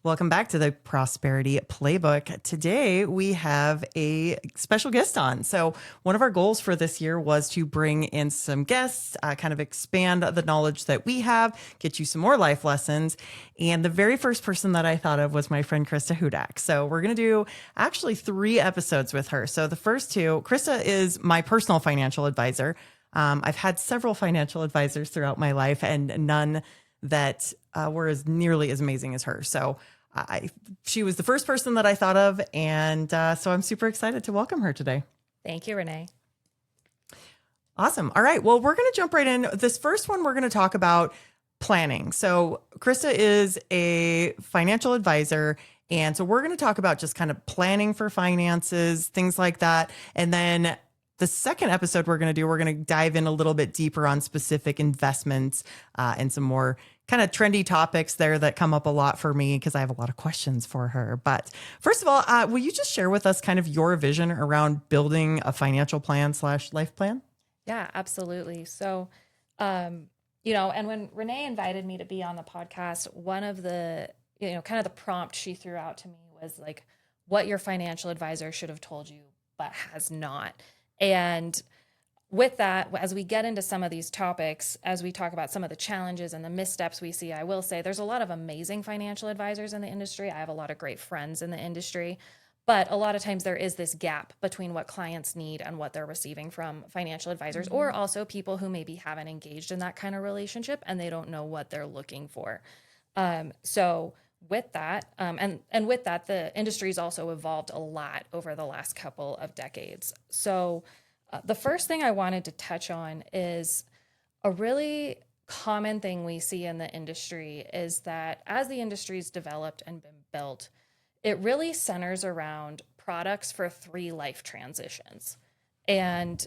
Welcome back to the Prosperity Playbook. Today we have a special guest on. So one of our goals for this year was to bring in some guests, kind of expand the knowledge that we have, get you some more life lessons. And the very first person that I thought of was my friend Christa Hudak. So we're going to do actually 3 episodes with her. So the first 2, Christa is my personal financial advisor. I've had several financial advisors throughout my life and none that were as nearly as amazing as her. So she was the first person that I thought of. And so I'm super excited to welcome her today. Thank you, Renee. Awesome. All right. Well, we're going to jump right in. This first one, we're going to talk about planning. So Christa is a financial advisor. And so we're going to talk about just kind of planning for finances, things like that. And then the second episode we're going to dive in a little bit deeper on specific investments and some more kind of trendy topics there that come up a lot for me because I have a lot of questions for her. But first of all, will you just share with us kind of your vision around building a financial plan / life plan? Yeah, absolutely. So, and when Renee invited me to be on the podcast, one of the, kind of the prompt she threw out to me was like, what your financial advisor should have told you, but has not. And with that, as we get into some of these topics, as we talk about some of the challenges and the missteps we see, I will say there's a lot of amazing financial advisors in the industry. I have a lot of great friends in the industry, but a lot of times there is this gap between what clients need and what they're receiving from financial advisors, or also people who maybe haven't engaged in that kind of relationship and they don't know what they're looking for. So with that, and with that, the industry's also evolved a lot over the last couple of decades. So the first thing I wanted to touch on is a really common thing we see in the industry is that as the industry's developed and been built, it really centers around products for 3 life transitions. And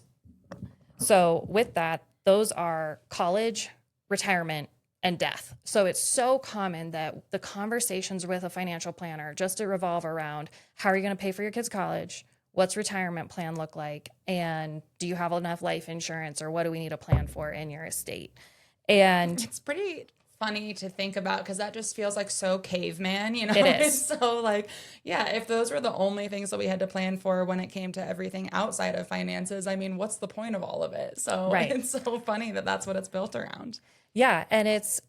so with that, those are college, retirement, and death. So it's so common that the conversations with a financial planner just to revolve around how are you going to pay for your kids' college? What's retirement plan look like? And do you have enough life insurance or what do we need a plan for in your estate? And it's pretty funny to think about because that just feels like so caveman, It is. It's so like, yeah, if those were the only things that we had to plan for when it came to everything outside of finances, I mean, what's the point of all of it? So Right. It's so funny that that's what it's built around. Yeah. And it's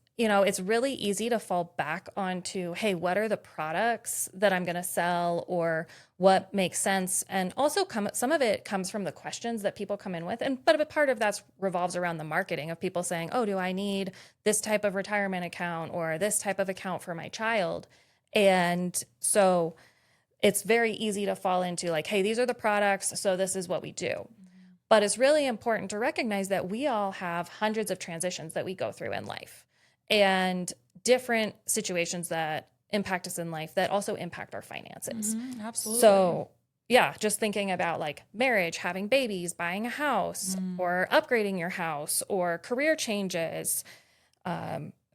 really easy to fall back onto, hey, what are the products that I'm going to sell or what makes sense? And also some of it comes from the questions that people come in with. But a part of that revolves around the marketing of people saying, oh, do I need this type of retirement account or this type of account for my child? And so it's very easy to fall into like, hey, these are the products, so this is what we do. But it's really important to recognize that we all have hundreds of transitions that we go through in life and different situations that impact us in life that also impact our finances. Absolutely. So yeah, just thinking about like marriage, having babies, buying a house or upgrading your house or career changes,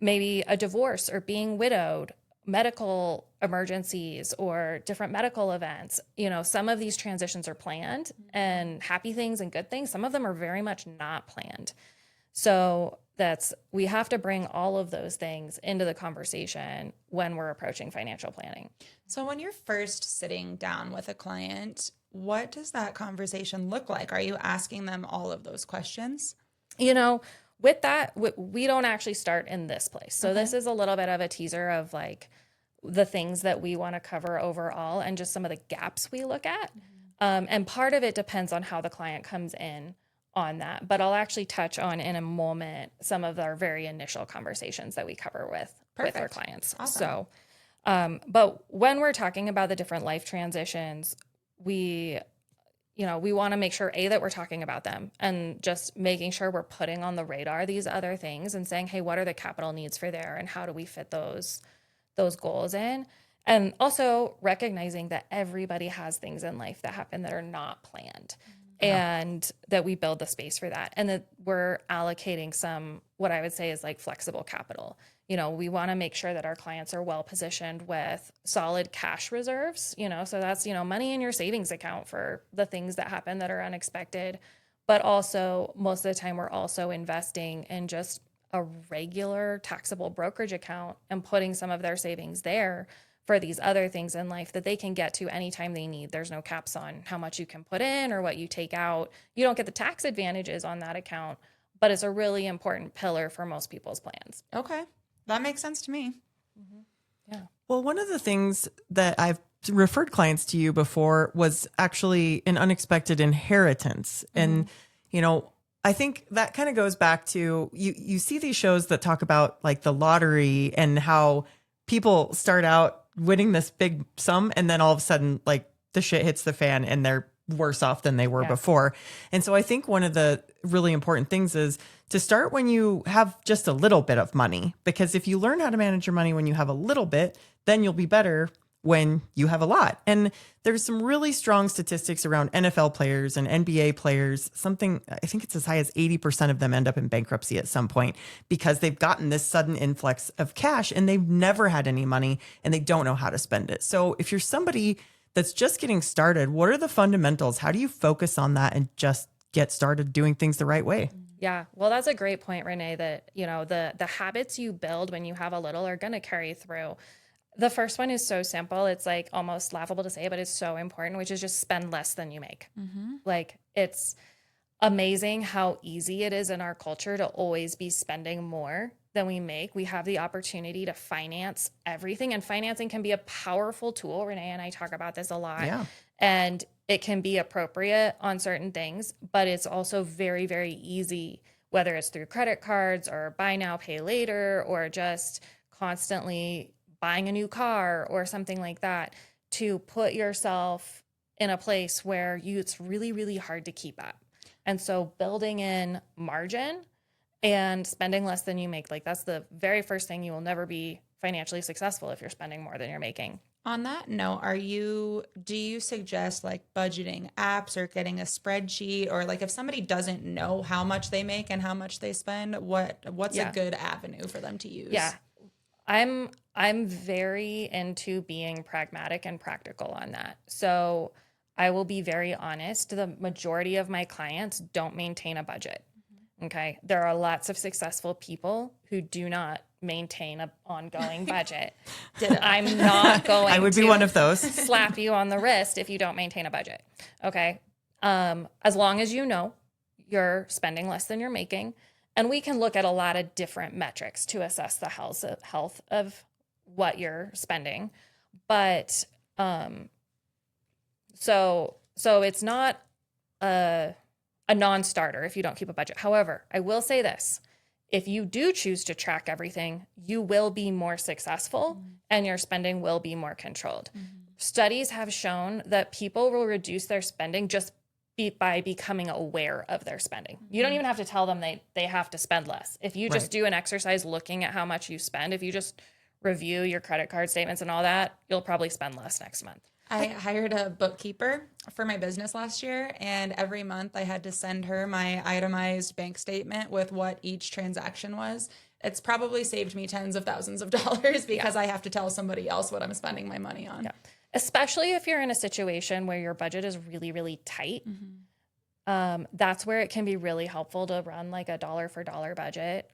maybe a divorce or being widowed, medical emergencies or different medical events. Some of these transitions are planned and happy things and good things. Some of them are very much not planned. So we have to bring all of those things into the conversation when we're approaching financial planning. So when you're first sitting down with a client, what does that conversation look like? Are you asking them all of those questions? With that, we don't actually start in this place. So This is a little bit of a teaser of like the things that we want to cover overall and just some of the gaps we look at. And part of it depends on how the client comes in on that. But I'll actually touch on in a moment some of our very initial conversations that we cover with our clients. Awesome. So, but when we're talking about the different life transitions, we want to make sure, that we're talking about them and just making sure we're putting on the radar these other things and saying, hey, what are the capital needs for there and how do we fit those goals in? And also recognizing that everybody has things in life that happen that are not planned and that we build the space for that. And that we're allocating some, what I would say is like flexible capital. We want to make sure that our clients are well positioned with solid cash reserves, so that's, money in your savings account for the things that happen that are unexpected. But also most of the time we're also investing in just a regular taxable brokerage account and putting some of their savings there for these other things in life that they can get to anytime they need. There's no caps on how much you can put in or what you take out. You don't get the tax advantages on that account, but it's a really important pillar for most people's plans. Okay. That makes sense to me. Yeah. Well, one of the things that I've referred clients to you before was actually an unexpected inheritance. And, you know, I think that kind of goes back to you see these shows that talk about like the lottery and how people start out winning this big sum and then all of a sudden like the shit hits the fan and they're worse off than they were before. And so I think one of the really important things is to start when you have just a little bit of money, because if you learn how to manage your money when you have a little bit, then you'll be better when you have a lot. And there's some really strong statistics around NFL players and NBA players. Something, I think it's as high as 80% of them end up in bankruptcy at some point because they've gotten this sudden influx of cash and they've never had any money and they don't know how to spend it. So if you're somebody that's just getting started, what are the fundamentals? How do you focus on that and just get started doing things the right way? Yeah. Well, that's a great point, Renee, that, you know, the habits you build when you have a little are going to carry through. The first one is so simple. It's like almost laughable to say, but it's so important, which is just spend less than you make. Like, it's amazing how easy it is in our culture to always be spending more than we make. We have the opportunity to finance everything, and financing can be a powerful tool. Renee and I talk about this a lot. Yeah. And it can be appropriate on certain things, but it's also very, very easy, whether it's through credit cards or buy now, pay later, or just constantly buying a new car or something like that, to put yourself in a place where it's really, really hard to keep up. And so building in margin and spending less than you make, like that's the very first thing. You will never be financially successful if you're spending more than you're making. On that note, do you suggest like budgeting apps or getting a spreadsheet, or like if somebody doesn't know how much they make and how much they spend, what's a good avenue for them to use? Yeah. I'm very into being pragmatic and practical on that. So I will be very honest. The majority of my clients don't maintain a budget. Okay. There are lots of successful people who do not maintain an ongoing budget. I'm not going I would be to one of those. slap you on the wrist if you don't maintain a budget. Okay. As long as you know you're spending less than you're making. And we can look at a lot of different metrics to assess the health of what you're spending. But so it's not a non-starter if you don't keep a budget. However, I will say this. If you do choose to track everything, you will be more successful and your spending will be more controlled. Studies have shown that people will reduce their spending just by becoming aware of their spending. You don't even have to tell them they have to spend less. If you just do an exercise looking at how much you spend, if you just review your credit card statements and all that, you'll probably spend less next month. I hired a bookkeeper for my business last year, and every month I had to send her my itemized bank statement with what each transaction was. It's probably saved me tens of thousands of dollars because I have to tell somebody else what I'm spending my money on. Yeah. Especially if you're in a situation where your budget is really, really tight. That's where it can be really helpful to run like a dollar for dollar budget.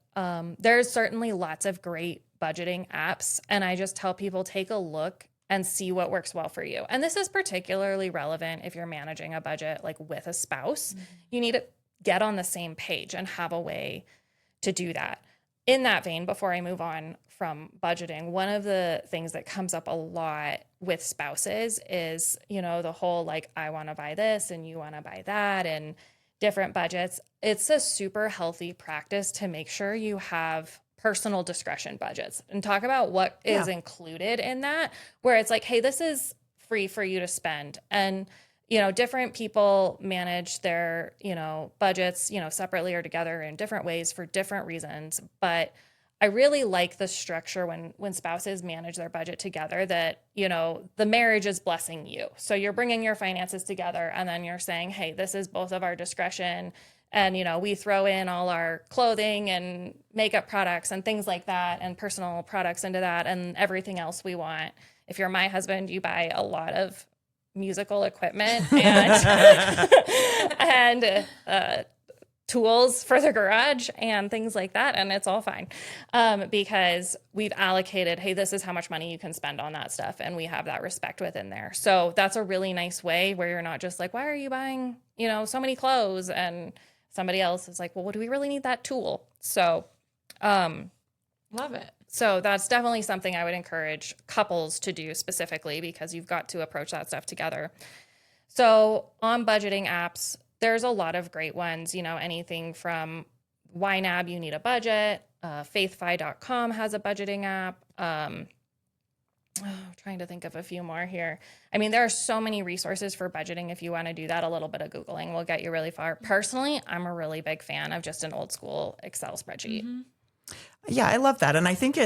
There's certainly lots of great budgeting apps, and I just tell people take a look and see what works well for you. And this is particularly relevant if you're managing a budget like with a spouse. You need to get on the same page and have a way to do that. In that vein, before I move on from budgeting, one of the things that comes up a lot with spouses is, you know, the whole like, I want to buy this and you want to buy that and different budgets. It's a super healthy practice to make sure you have personal discretion budgets and talk about what is included in that, where it's like, hey, this is free for you to spend. And, you know, different people manage their, you know, budgets, you know, separately or together in different ways for different reasons. But I really like the structure when spouses manage their budget together, that, you know, the marriage is blessing you. So you're bringing your finances together and then you're saying, hey, this is both of our discretion. And, you know, we throw in all our clothing and makeup products and things like that and personal products into that and everything else we want. If you're my husband, you buy a lot of musical equipment and tools for the garage and things like that. And it's all fine because we've allocated, hey, this is how much money you can spend on that stuff. And we have that respect within there. So that's a really nice way where you're not just like, why are you buying, so many clothes? And somebody else is like, well, do we really need that tool? So, love it. So that's definitely something I would encourage couples to do specifically because you've got to approach that stuff together. So on budgeting apps, there's a lot of great ones, anything from YNAB, you need a budget. Faithfi.com has a budgeting app. Trying to think of a few more here. I mean, there are so many resources for budgeting. If you want to do that, a little bit of Googling will get you really far. Personally, I'm a really big fan of just an old school Excel spreadsheet. Mm-hmm. Yeah, I love that. And I think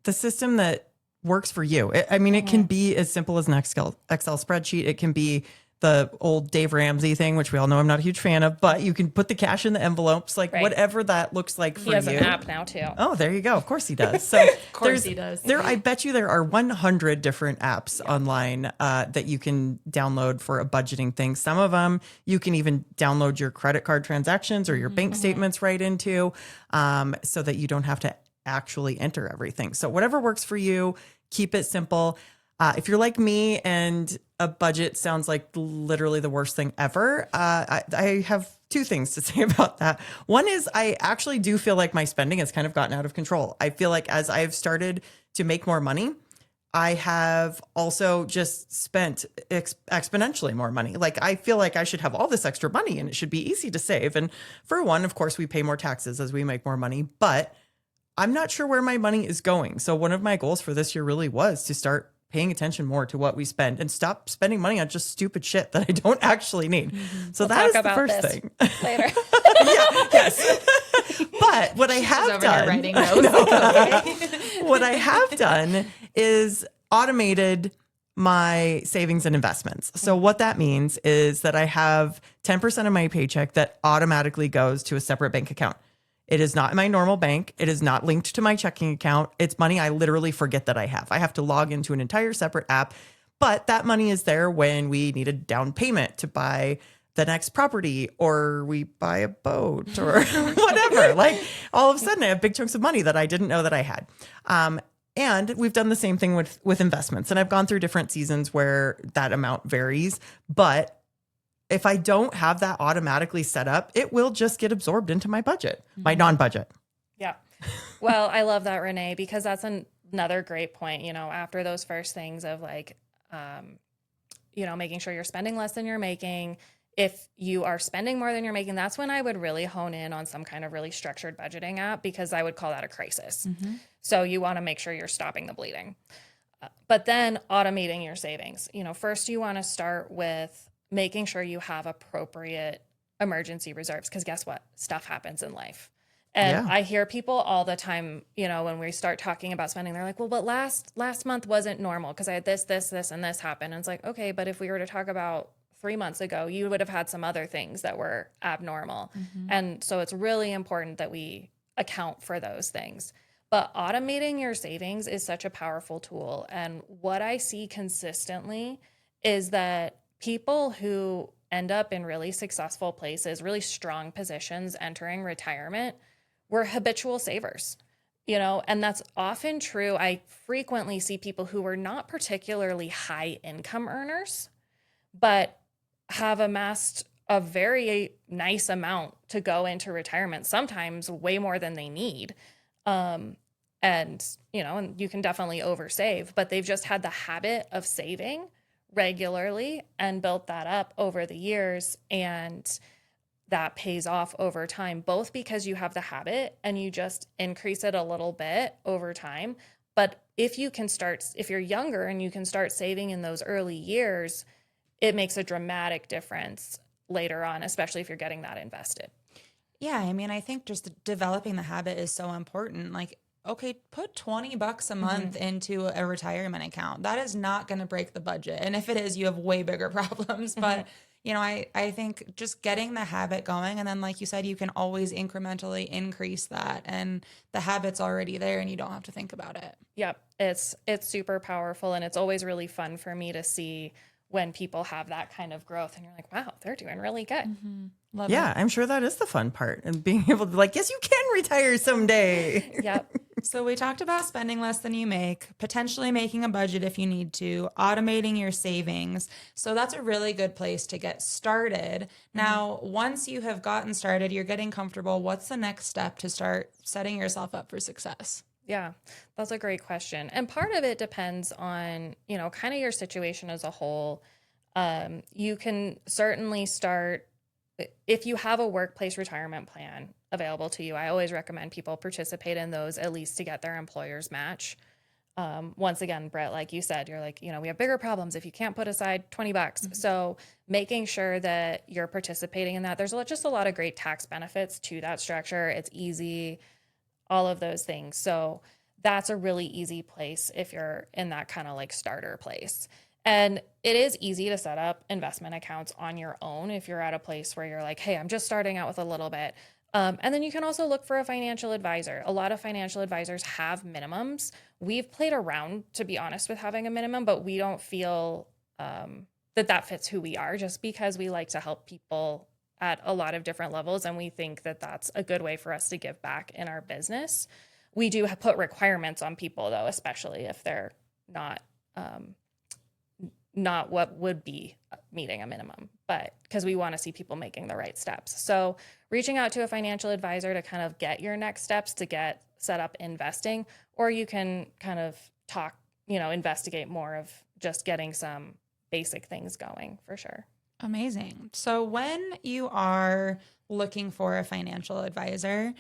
the system that works for you. It can be as simple as an Excel spreadsheet. It can be the old Dave Ramsey thing, which we all know I'm not a huge fan of, but you can put the cash in the envelopes, like whatever that looks like for you. He has an app now too. Oh, there you go. Of course he does. So of course he does. I bet you there are 100 different apps online that you can download for a budgeting thing. Some of them you can even download your credit card transactions or your bank statements right into, so that you don't have to actually enter everything. So whatever works for you, keep it simple. If you're like me and a budget sounds like literally the worst thing ever, I have two things to say about that. One is I actually do feel like my spending has kind of gotten out of control. I feel like as I've started to make more money, I have also just spent exponentially more money. Like I feel like I should have all this extra money and it should be easy to save. And for one, of course, we pay more taxes as we make more money, but I'm not sure where my money is going. So one of my goals for this year really was to start paying attention more to what we spend and stop spending money on just stupid shit that I don't actually need. So We'll that is talk the about first this thing. later. Yes. But what I have Over here done, writing notes. what I have done is automated my savings and investments. So what that means is that I have 10% of my paycheck that automatically goes to a separate bank account. It is not in my normal bank. It is not linked to my checking account. It's money I literally forget that I have. I have to log into an entire separate app, but that money is there when we need a down payment to buy the next property or we buy a boat or whatever. Like all of a sudden I have big chunks of money that I didn't know that I had. And we've done the same thing with investments. And I've gone through different seasons where that amount varies, but if I don't have that automatically set up, it will just get absorbed into my budget, my non-budget. Yeah. Well, I love that, Renee, because that's another great point, after those first things of like, making sure you're spending less than you're making. If you are spending more than you're making, that's when I would really hone in on some kind of really structured budgeting app because I would call that a crisis. Mm-hmm. So you want to make sure you're stopping the bleeding. But then automating your savings. First you want to start with making sure you have appropriate emergency reserves because guess what? Stuff happens in life. And I hear people all the time, when we start talking about spending, they're like, well, but last month wasn't normal because I had this, and this happen. And it's like, okay, but if we were to talk about 3 months ago, you would have had some other things that were abnormal. Mm-hmm. And so it's really important that we account for those things. But automating your savings is such a powerful tool. And what I see consistently is that people who end up in really successful places, really strong positions entering retirement, were habitual savers, and that's often true. I frequently see people who were not particularly high income earners, but have amassed a very nice amount to go into retirement, sometimes way more than they need. And you can definitely oversave, but they've just had the habit of saving regularly and built that up over the years. And that pays off over time, both because you have the habit and you just increase it a little bit over time. But if you're younger and you can start saving in those early years, it makes a dramatic difference later on, especially if you're getting that invested. Yeah. I mean, I think just developing the habit is so important. Like, okay, put $20 a month into a retirement account. That is not going to break the budget. And if it is, you have way bigger problems. But, I think just getting the habit going. And then, like you said, you can always incrementally increase that. And the habit's already there and you don't have to think about it. Yep. It's super powerful. And it's always really fun for me to see when people have that kind of growth and you're like, wow, they're doing really good. Mm-hmm. Love Yeah, it. I'm sure that is the fun part, and being able to like, yes, you can retire someday. Yep. So we talked about spending less than you make, potentially making a budget if you need to, automating your savings. So that's a really good place to get started. Now, once you have gotten started, you're getting comfortable. What's the next step to start setting yourself up for success? Yeah, that's a great question. And part of it depends on, kind of your situation as a whole. You can certainly start if you have a workplace retirement plan available to you. I always recommend people participate in those at least to get their employer's match. Once again, Brett, like you said, you're like, we have bigger problems if you can't put aside $20. So making sure that you're participating in that, there's just a lot of great tax benefits to that structure. It's easy, all of those things. So that's a really easy place if you're in that kind of like starter place. And it is easy to set up investment accounts on your own if you're at a place where you're like, hey, I'm just starting out with a little bit. And then you can also look for a financial advisor. A lot of financial advisors have minimums. We've played around, to be honest, with having a minimum, but we don't feel that fits who we are, just because we like to help people at a lot of different levels. And we think that that's a good way for us to give back in our business. We do put requirements on people, though, especially if they're not what would be meeting a minimum, but because we want to see people making the right steps. So reaching out to a financial advisor to kind of get your next steps to get set up investing, or you can kind of investigate more of just getting some basic things going for sure. Amazing. So when you are looking for a financial advisor,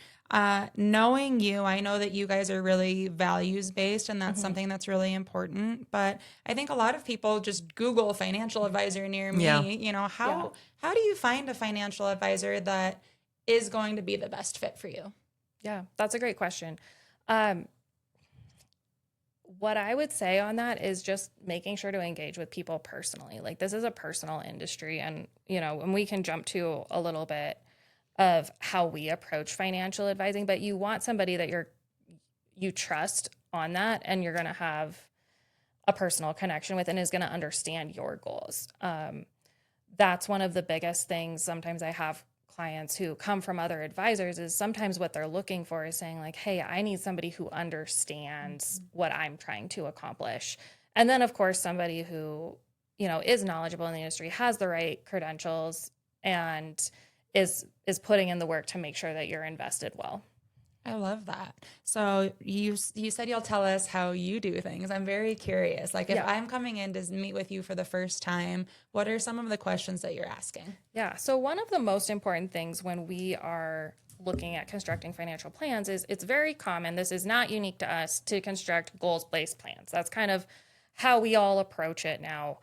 knowing you, I know that you guys are really values based, and that's something that's really important. But I think a lot of people just Google financial advisor near me. Yeah. How do you find a financial advisor that is going to be the best fit for you? Yeah, that's a great question. What I would say on that is just making sure to engage with people personally. Like, this is a personal industry, and and we can jump to a little bit of how we approach financial advising, but you want somebody that you trust on that, and you're going to have a personal connection with, and is going to understand your goals. That's one of the biggest things. Sometimes I have clients who come from other advisors, is sometimes what they're looking for is saying like, hey, I need somebody who understands what I'm trying to accomplish. And then of course, somebody who, is knowledgeable in the industry, has the right credentials, and is putting in the work to make sure that you're invested well. I love that. So you said you'll tell us how you do things. I'm very curious. Like, if I'm coming in to meet with you for the first time, what are some of the questions that you're asking? Yeah. So one of the most important things when we are looking at constructing financial plans is it's very common, this is not unique to us, to construct goals-based plans. That's kind of how we all approach it now,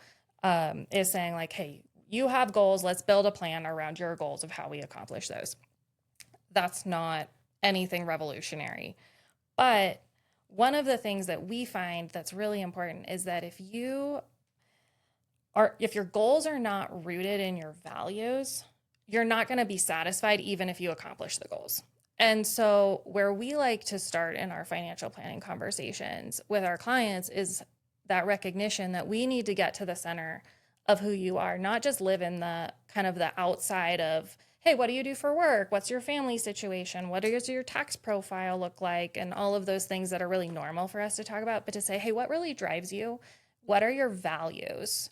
is saying like, hey, you have goals, let's build a plan around your goals of how we accomplish those. That's not anything revolutionary. But one of the things that we find that's really important is that if your goals are not rooted in your values, you're not going to be satisfied even if you accomplish the goals. And so where we like to start in our financial planning conversations with our clients is that recognition that we need to get to the center of who you are, not just live in the kind of the outside of, hey, what do you do for work? What's your family situation? What does your tax profile look like? And all of those things that are really normal for us to talk about, but to say, hey, what really drives you? What are your values?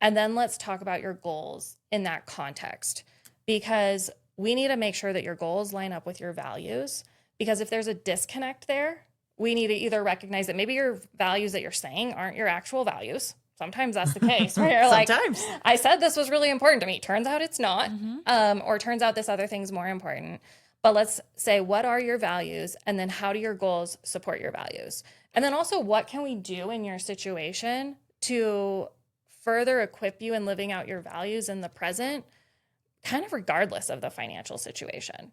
And then let's talk about your goals in that context, because we need to make sure that your goals line up with your values. Because if there's a disconnect there, we need to either recognize that maybe your values that you're saying aren't your actual values. Sometimes that's the case where you're like, I said this was really important to me. Turns out it's not. Or turns out this other thing's more important. But let's say, what are your values? And then how do your goals support your values? And then also, what can we do in your situation to further equip you in living out your values in the present, kind of regardless of the financial situation?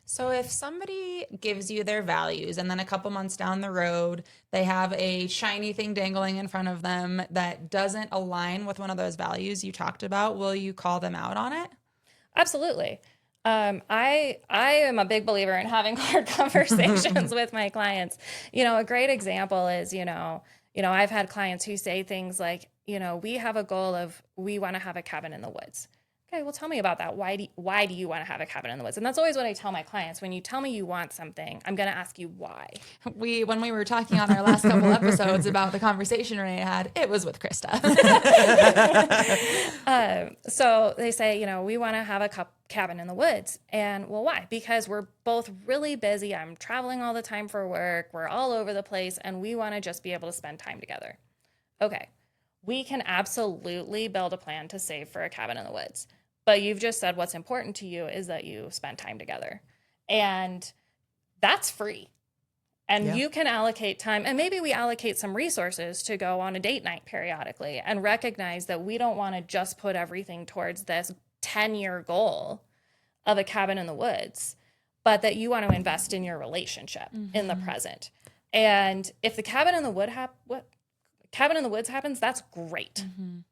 So if somebody gives you their values and then a couple months down the road, they have a shiny thing dangling in front of them that doesn't align with one of those values you talked about, will you call them out on it? Absolutely. I am a big believer in having hard conversations with my clients. A great example is, I've had clients who say things like, we have a goal of, we want to have a cabin in the woods. okay, well, tell me about that. Why do you want to have a cabin in the woods? And that's always what I tell my clients. When you tell me you want something, I'm going to ask you why. When we were talking on our last couple episodes about the conversation Renee had, it was with Christa. So they say, we want to have a cabin in the woods. And well, why? Because we're both really busy. I'm traveling all the time for work. We're all over the place. And we want to just be able to spend time together. Okay. We can absolutely build a plan to save for a cabin in the woods. But you've just said what's important to you is that you spend time together. And that's free. And you can allocate time. And maybe we allocate some resources to go on a date night periodically and recognize that we don't want to just put everything towards this 10-year goal of a cabin in the woods, but that you want to invest in your relationship in the present. And if the cabin in the woods happens, that's great.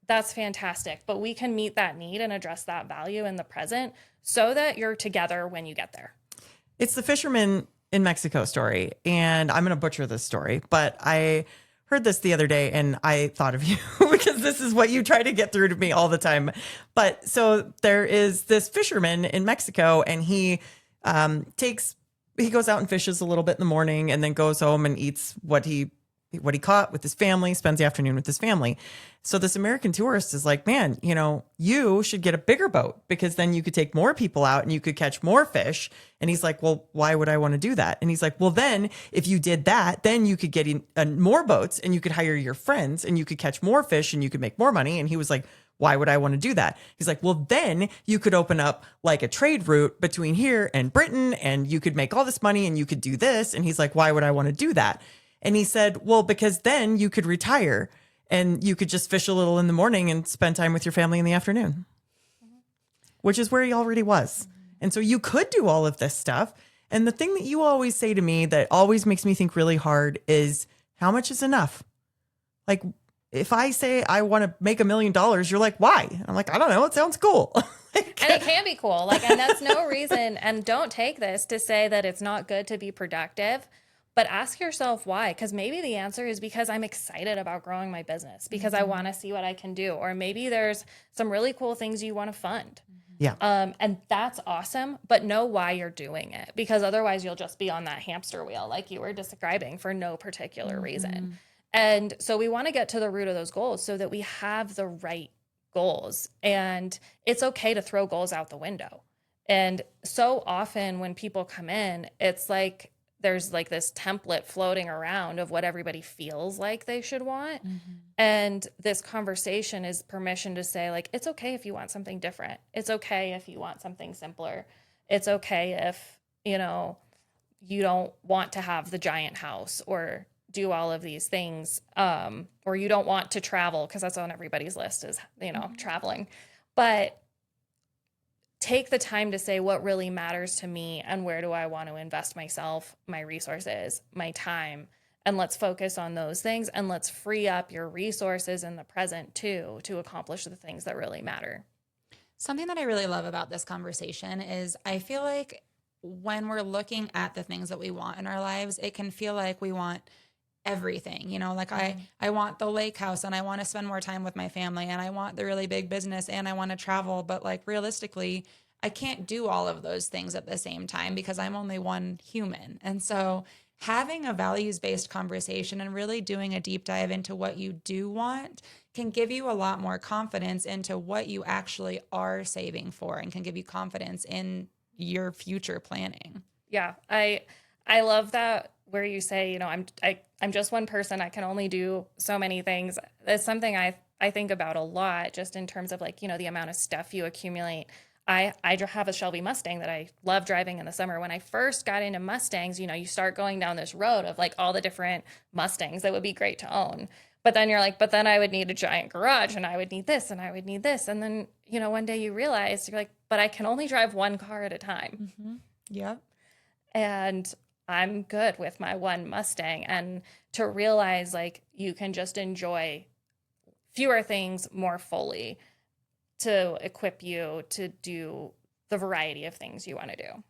That's fantastic. But we can meet that need and address that value in the present so that you're together when you get there. It's the fisherman in Mexico story. And I'm going to butcher this story, but I heard this the other day and I thought of you because this is what you try to get through to me all the time. But so there is this fisherman in Mexico and he goes out and fishes a little bit in the morning and then goes home and eats what he caught with his family, spends the afternoon with his family. So this American tourist is like, man, you should get a bigger boat because then you could take more people out and you could catch more fish. And he's like, well, why would I want to do that? And he's like, well, then if you did that, then you could get in more boats and you could hire your friends and you could catch more fish and you could make more money. And he was like, why would I want to do that? He's like, well, then you could open up like a trade route between here and Britain and you could make all this money and you could do this. And he's like, why would I want to do that? And he said, well, because then you could retire and you could just fish a little in the morning and spend time with your family in the afternoon, which is where he already was. And so you could do all of this stuff. And the thing that you always say to me that always makes me think really hard is how much is enough? Like if I say I want to make $1 million, you're like, why? And I'm like, I don't know. It sounds cool. And it can be cool. And that's no reason. And don't take this to say that it's not good to be productive. But ask yourself why, because maybe the answer is because I'm excited about growing my business, because I want to see what I can do. Or maybe there's some really cool things you want to fund. Yeah. And that's awesome, but know why you're doing it, because otherwise you'll just be on that hamster wheel like you were describing for no particular reason. And so we want to get to the root of those goals so that we have the right goals. And it's okay to throw goals out the window. And so often when people come in, it's like, there's like this template floating around of what everybody feels like they should want. And this conversation is permission to say, like, it's okay if you want something different. It's okay if you want something simpler. It's okay if, you don't want to have the giant house or do all of these things. Or you don't want to travel, because that's on everybody's list is, traveling. But take the time to say what really matters to me and where do I want to invest myself, my resources, my time, and let's focus on those things and let's free up your resources in the present too to accomplish the things that really matter. Something that I really love about this conversation is I feel like when we're looking at the things that we want in our lives, it can feel like we want everything, like I want the lake house and I want to spend more time with my family and I want the really big business and I want to travel. But like realistically, I can't do all of those things at the same time because I'm only one human. And so having a values-based conversation and really doing a deep dive into what you do want can give you a lot more confidence into what you actually are saving for and can give you confidence in your future planning. Yeah, I love that where you say, I'm just one person. I can only do so many things. That's something I think about a lot, just in terms of like, the amount of stuff you accumulate. I have a Shelby Mustang that I love driving in the summer. When I first got into Mustangs, you start going down this road of like all the different Mustangs that would be great to own. But then you're like, but then I would need a giant garage and I would need this and I would need this. And then, one day you realize you're like, but I can only drive one car at a time. Mm-hmm. Yep. And I'm good with my one Mustang. And to realize like you can just enjoy fewer things more fully to equip you to do the variety of things you want to do.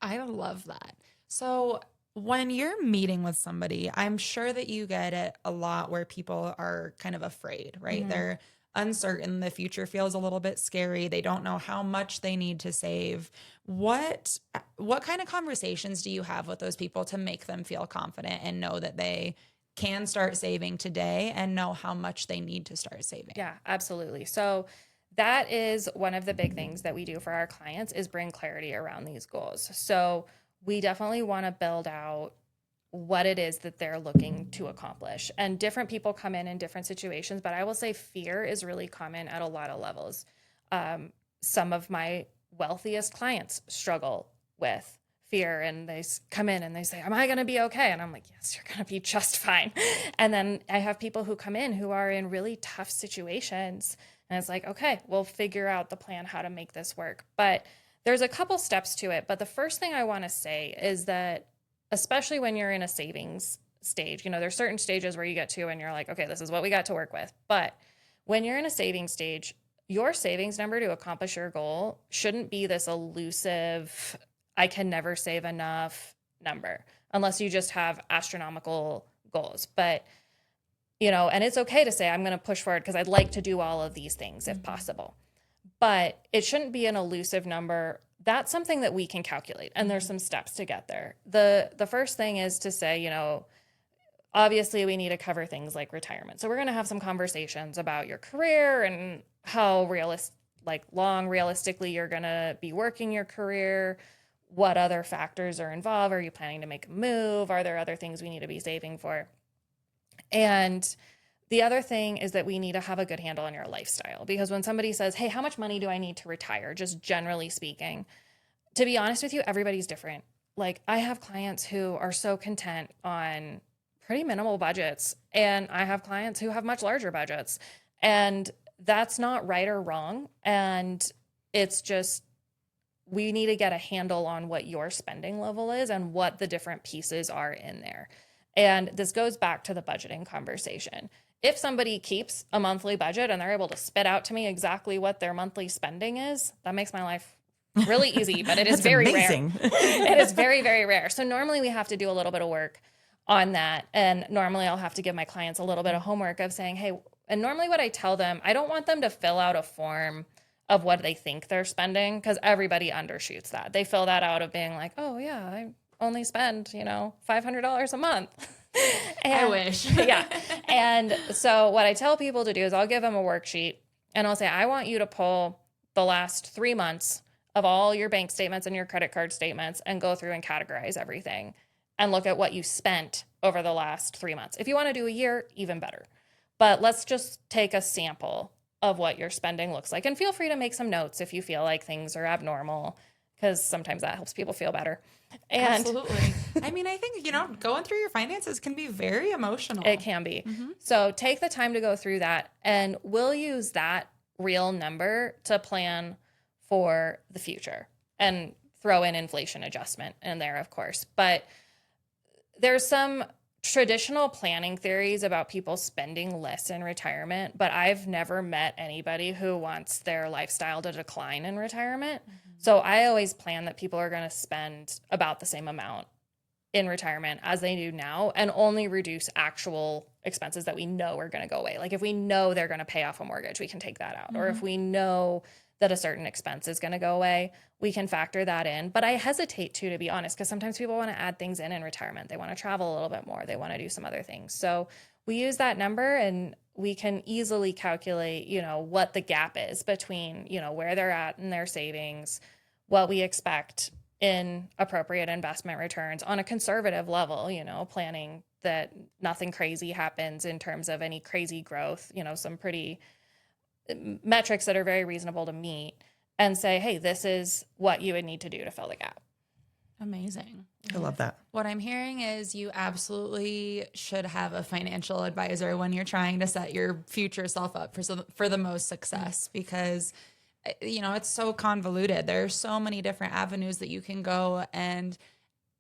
I love that. So when you're meeting with somebody, I'm sure that you get it a lot where people are kind of afraid, right? Mm-hmm. They're uncertain. The future feels a little bit scary. They don't know how much they need to save. What kind of conversations do you have with those people to make them feel confident and know that they can start saving today and know how much they need to start saving? Yeah, absolutely. So that is one of the big things that we do for our clients is bring clarity around these goals. So we definitely want to build out what it is that they're looking to accomplish. And different people come in different situations, but I will say fear is really common at a lot of levels. Some of my wealthiest clients struggle with fear, and they come in and they say, am I going to be okay? And I'm like, yes, you're going to be just fine. And then I have people who come in who are in really tough situations, and it's like, okay, we'll figure out the plan how to make this work. But there's a couple steps to it. But the first thing I want to say is that, especially when you're in a savings stage, there's certain stages where you get to and you're like, okay, this is what we got to work with. But when you're in a savings stage, your savings number to accomplish your goal shouldn't be this elusive, I can never save enough number, unless you just have astronomical goals. But, and it's okay to say, I'm going to push forward because I'd like to do all of these things if possible. But it shouldn't be an elusive number. That's something that we can calculate, and there's some steps to get there. The first thing is to say, obviously we need to cover things like retirement. So we're going to have some conversations about your career and how long realistically you're going to be working your career. What other factors are involved? Are you planning to make a move? Are there other things we need to be saving for? And the other thing is that we need to have a good handle on your lifestyle, because when somebody says, hey, how much money do I need to retire? Just generally speaking, to be honest with you, everybody's different. Like, I have clients who are so content on pretty minimal budgets, and I have clients who have much larger budgets, and that's not right or wrong. And it's just, we need to get a handle on what your spending level is and what the different pieces are in there. And this goes back to the budgeting conversation. If somebody keeps a monthly budget and they're able to spit out to me exactly what their monthly spending is, that makes my life really easy, but it is very amazing. rare. It is very, very rare. So normally we have to do a little bit of work on that. And normally I'll have to give my clients a little bit of homework of saying, hey, and normally what I tell them, I don't want them to fill out a form of what they think they're spending, because everybody undershoots that. They fill that out of being like, oh yeah, I only spend, $500 a month. And, I wish. Yeah. And so what I tell people to do is I'll give them a worksheet and I'll say, I want you to pull the last 3 months of all your bank statements and your credit card statements and go through and categorize everything and look at what you spent over the last 3 months. If you want to do a year, even better. But let's just take a sample of what your spending looks like. And feel free to make some notes if you feel like things are abnormal, because sometimes that helps people feel better. And absolutely. I mean, I think, going through your finances can be very emotional. It can be. Mm-hmm. So take the time to go through that, and we'll use that real number to plan for the future and throw in inflation adjustment in there, of course. But there's some traditional planning theories about people spending less in retirement, but I've never met anybody who wants their lifestyle to decline in retirement. Mm-hmm. So I always plan that people are going to spend about the same amount in retirement as they do now, and only reduce actual expenses that we know are going to go away. Like if we know they're going to pay off a mortgage, we can take that out. Mm-hmm. Or if we know that a certain expense is going to go away, we can factor that in. But I hesitate to be honest, because sometimes people want to add things in retirement. They want to travel a little bit more. They want to do some other things. So we use that number, and we can easily calculate, what the gap is between, where they're at in their savings, what we expect in appropriate investment returns on a conservative level, planning that nothing crazy happens in terms of any crazy growth, some pretty metrics that are very reasonable to meet, and say, hey, this is what you would need to do to fill the gap. Amazing. I love that. What I'm hearing is you absolutely should have a financial advisor when you're trying to set your future self up for the most success, because it's so convoluted. There's so many different avenues that you can go, and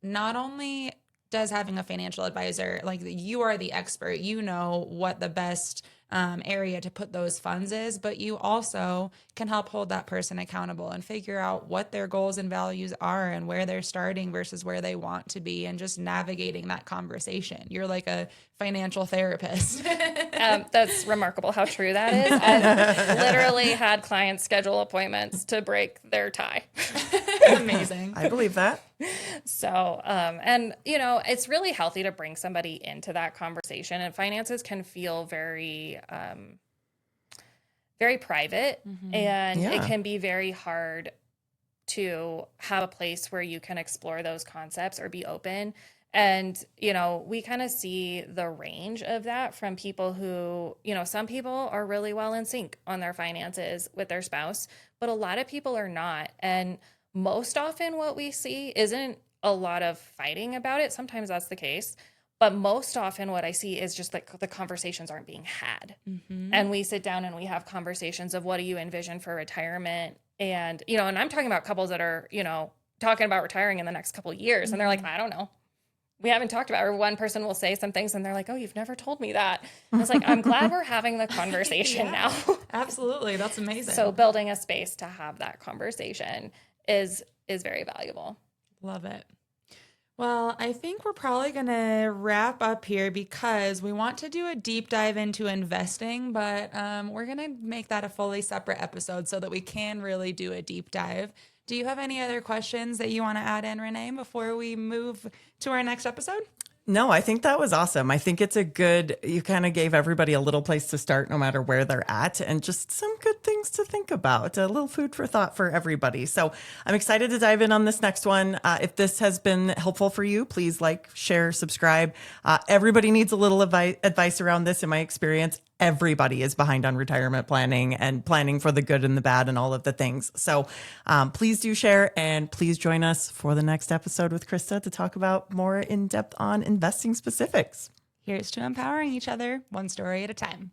not only does having a financial advisor, like, you are the expert, what the best area to put those funds is, but you also can help hold that person accountable and figure out what their goals and values are and where they're starting versus where they want to be, and just navigating that conversation. You're like a financial therapist. That's remarkable how true that is. I've literally had clients schedule appointments to break their tie. Amazing. I believe that. So, and it's really healthy to bring somebody into that conversation, and finances can feel very, very private, and it can be very hard to have a place where you can explore those concepts or be open. And, we kind of see the range of that from people who, some people are really well in sync on their finances with their spouse, but a lot of people are not. And most often what we see isn't a lot of fighting about it. Sometimes that's the case. But most often what I see is just like the conversations aren't being had. And we sit down and we have conversations of, what do you envision for retirement? And, and I'm talking about couples that are, talking about retiring in the next couple of years. And they're like, I don't know. We haven't talked about it. Or one person will say some things and they're like, oh, you've never told me that. I was like, I'm glad we're having the conversation now. Absolutely. That's amazing. So building a space to have that conversation is very valuable. Love it. Well, I think we're probably going to wrap up here because we want to do a deep dive into investing, but we're going to make that a fully separate episode so that we can really do a deep dive. Do you have any other questions that you want to add in, Renee, before we move to our next episode? No, I think that was awesome. I think it's you kind of gave everybody a little place to start no matter where they're at, and just some good things to think about, a little food for thought for everybody. So I'm excited to dive in on this next one. If this has been helpful for you, please like, share, subscribe. Everybody needs a little advice around this. In my experience, everybody is behind on retirement planning and planning for the good and the bad and all of the things. So please do share, and please join us for the next episode with Christa to talk about more in depth on investing specifics. Here's to empowering each other, one story at a time.